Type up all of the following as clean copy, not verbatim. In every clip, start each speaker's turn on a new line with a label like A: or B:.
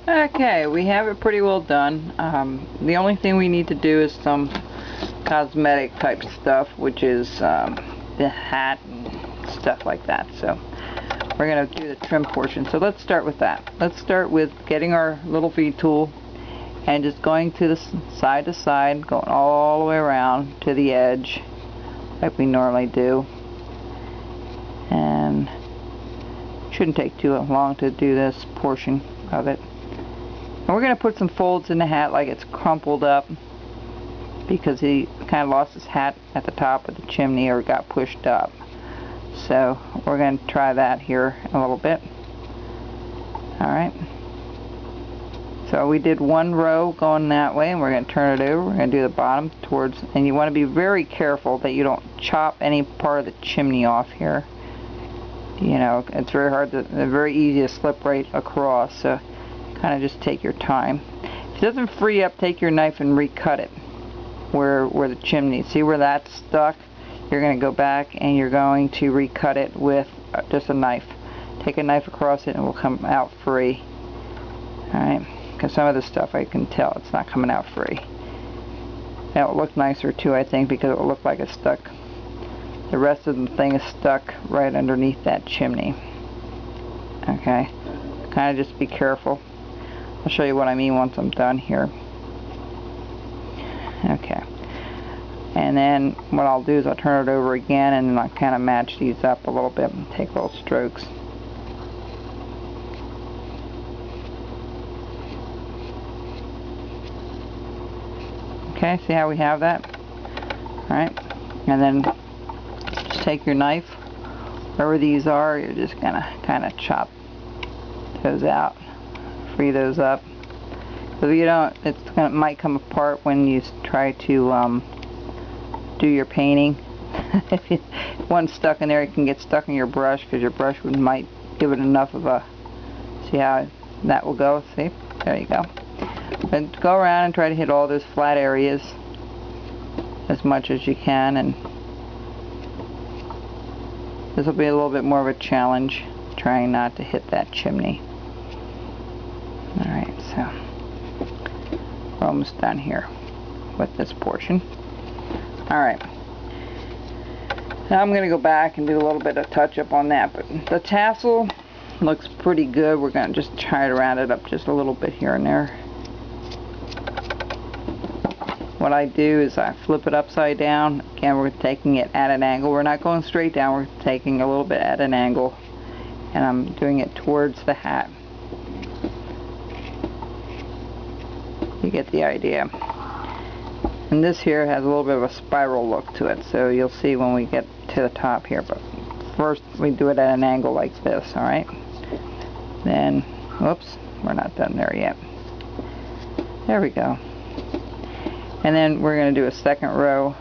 A: Okay, we have it pretty well done. The only thing we need to do is some cosmetic type stuff, which is the hat and stuff like that. So we're going to do the trim portion. So let's start with that. Let's start with getting our little V tool and just going to the side to side, going all the way around to the edge like we normally do. And it shouldn't take too long to do this portion of it. And we're going to put some folds in the hat like it's crumpled up because he kind of lost his hat at the top of the chimney or got pushed up. So we're going to try that here a little bit. Alright. So we did one row going that way, and we're going to turn it over. We're going to do the bottom towards, and you want to be very careful that you don't chop any part of the chimney off here. You know, it's very hard to, very easy to slip right across, so kind of just take your time. If it doesn't free up, take your knife and recut it where the chimney, see where that's stuck? You're going to go back and you're going to recut it with just a knife. Take a knife across it and it will come out free. Alright, because some of this stuff I can tell it's not coming out free. And it will look nicer too, I think, because it will look like it's stuck. The rest of the thing is stuck right underneath that chimney. Okay, kind of just be careful. I'll show you what I mean once I'm done here. Okay. And then what I'll do is I'll turn it over again and then I'll kind of match these up a little bit and take little strokes. Okay, see how we have that? Alright. And then just take your knife, wherever these are, you're just gonna kind of chop those out. Free those up. So if you don't, it might come apart when you try to do your painting. If one's stuck in there, it can get stuck in your brush because your brush might give it enough of a. See how that will go? See? There you go. But go around and try to hit all those flat areas as much as you can, and this will be a little bit more of a challenge, trying not to hit that chimney. Alright, so we're almost done here with this portion. Alright, now I'm going to go back and do a little bit of touch up on that, but the tassel looks pretty good. We're going to just try to round it up just a little bit here and there. What I do is I flip it upside down. Again, we're taking it at an angle. We're not going straight down, we're taking a little bit at an angle, and I'm doing it towards the hat. You get the idea. And this here has a little bit of a spiral look to it, so you'll see when we get to the top here. But first we do it at an angle like this, alright? Then, whoops, we're not done there yet. There we go. And then we're going to do a second row.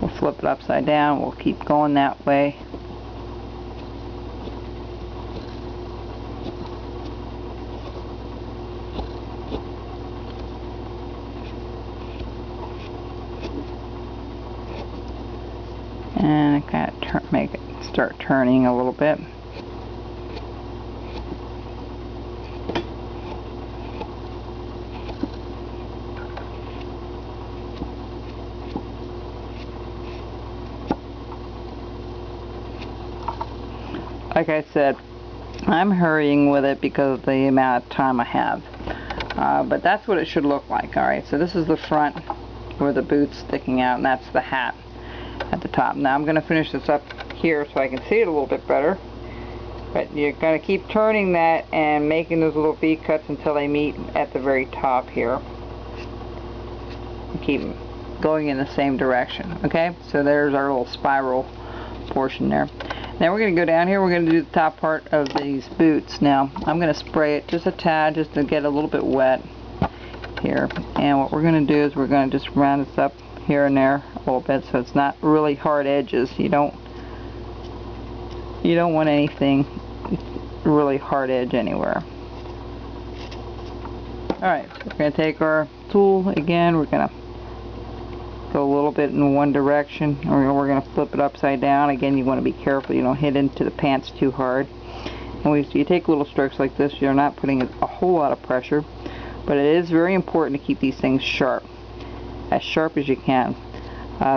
A: We'll flip it upside down. We'll keep going that way. And kind of make it start turning a little bit. Like I said, I'm hurrying with it because of the amount of time I have. But that's what it should look like. Alright, so this is the front where the boot's sticking out, and that's the hat at the top. Now I'm going to finish this up here so I can see it a little bit better. But you're going to keep turning that and making those little V cuts until they meet at the very top here. Keep going in the same direction. Okay, so there's our little spiral portion there. Now we're going to go down here, we're going to do the top part of these boots. Now I'm going to spray it just a tad just to get a little bit wet here. And what we're going to do is we're going to just round this up here and there a little bit so it's not really hard edges. You don't want anything really hard edge anywhere. Alright, so we're going to take our tool again. We're going to go a little bit in one direction, or we're going to flip it upside down. Again, you want to be careful you don't hit into the pants too hard. And you take little strokes like this, you're not putting a whole lot of pressure, but it is very important to keep these things sharp, as sharp as you can,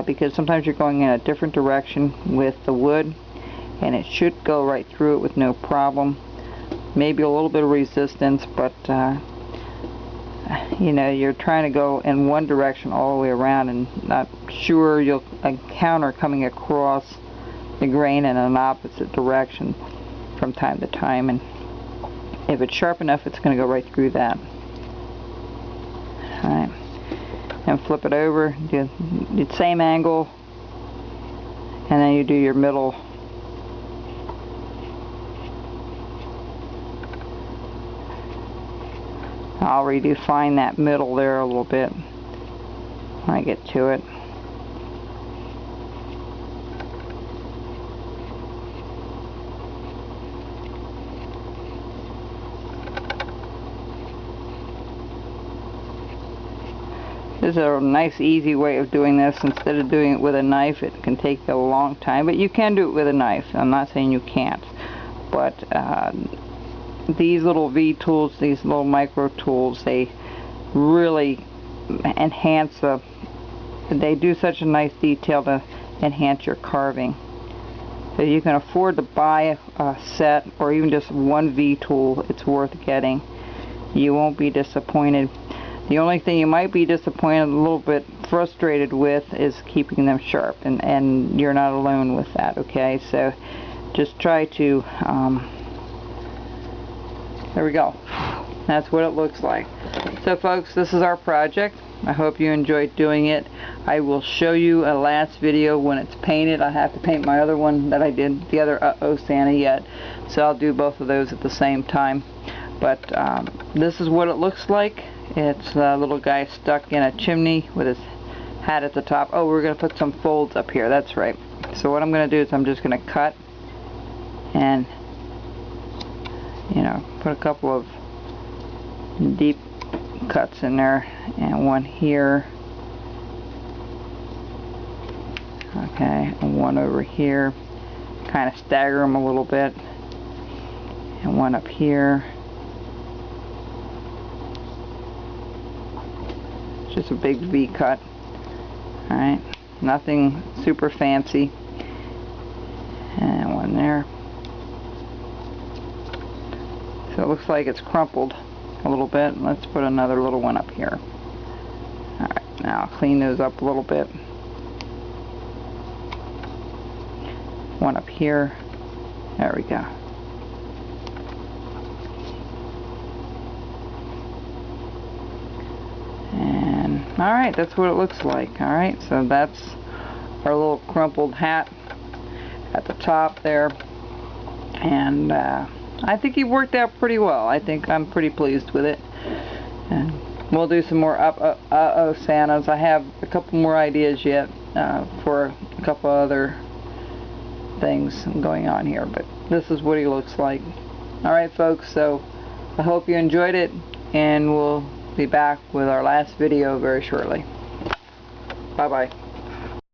A: because sometimes you're going in a different direction with the wood, and it should go right through it with no problem. Maybe a little bit of resistance, but you know, you're trying to go in one direction all the way around, and not sure you'll encounter coming across the grain in an opposite direction from time to time, and if it's sharp enough, it's going to go right through that. Alright, and flip it over, do the same angle, and then you do your middle. I'll redefine that middle there a little bit when I get to it. This is a nice easy way of doing this. Instead of doing it with a knife, it can take a long time, but you can do it with a knife. I'm not saying you can't, but these little V tools, these little micro tools, they really enhance they do such a nice detail to enhance your carving. So you can afford to buy a set, or even just one V tool. It's worth getting. You won't be disappointed. The only thing you might be disappointed, a little bit frustrated with, is keeping them sharp, and you're not alone with that, okay? So just try to there we go. That's what it looks like. So folks, this is our project. I hope you enjoyed doing it. I will show you a last video when it's painted. I have to paint my other one that I did, the other Uh-Oh Santa yet. So I'll do both of those at the same time. But this is what it looks like. It's a little guy stuck in a chimney with his hat at the top. Oh, we're going to put some folds up here. That's right. So what I'm going to do is I'm just going to cut and, you know, put a couple of deep cuts in there, and one here, okay, and one over here, kind of stagger them a little bit, and one up here. Just a big V cut. Alright, nothing super fancy, and one there. So it looks like it's crumpled a little bit. Let's put another little one up here. Alright, now I'll clean those up a little bit. One up here. There we go. And alright, that's what it looks like. Alright, so that's our little crumpled hat at the top there. And I think he worked out pretty well. I think I'm pretty pleased with it. And we'll do some more Uh-Oh Santas. I have a couple more ideas yet for a couple other things going on here, but this is what he looks like. Alright folks, so I hope you enjoyed it, and we'll be back with our last video very shortly. Bye bye.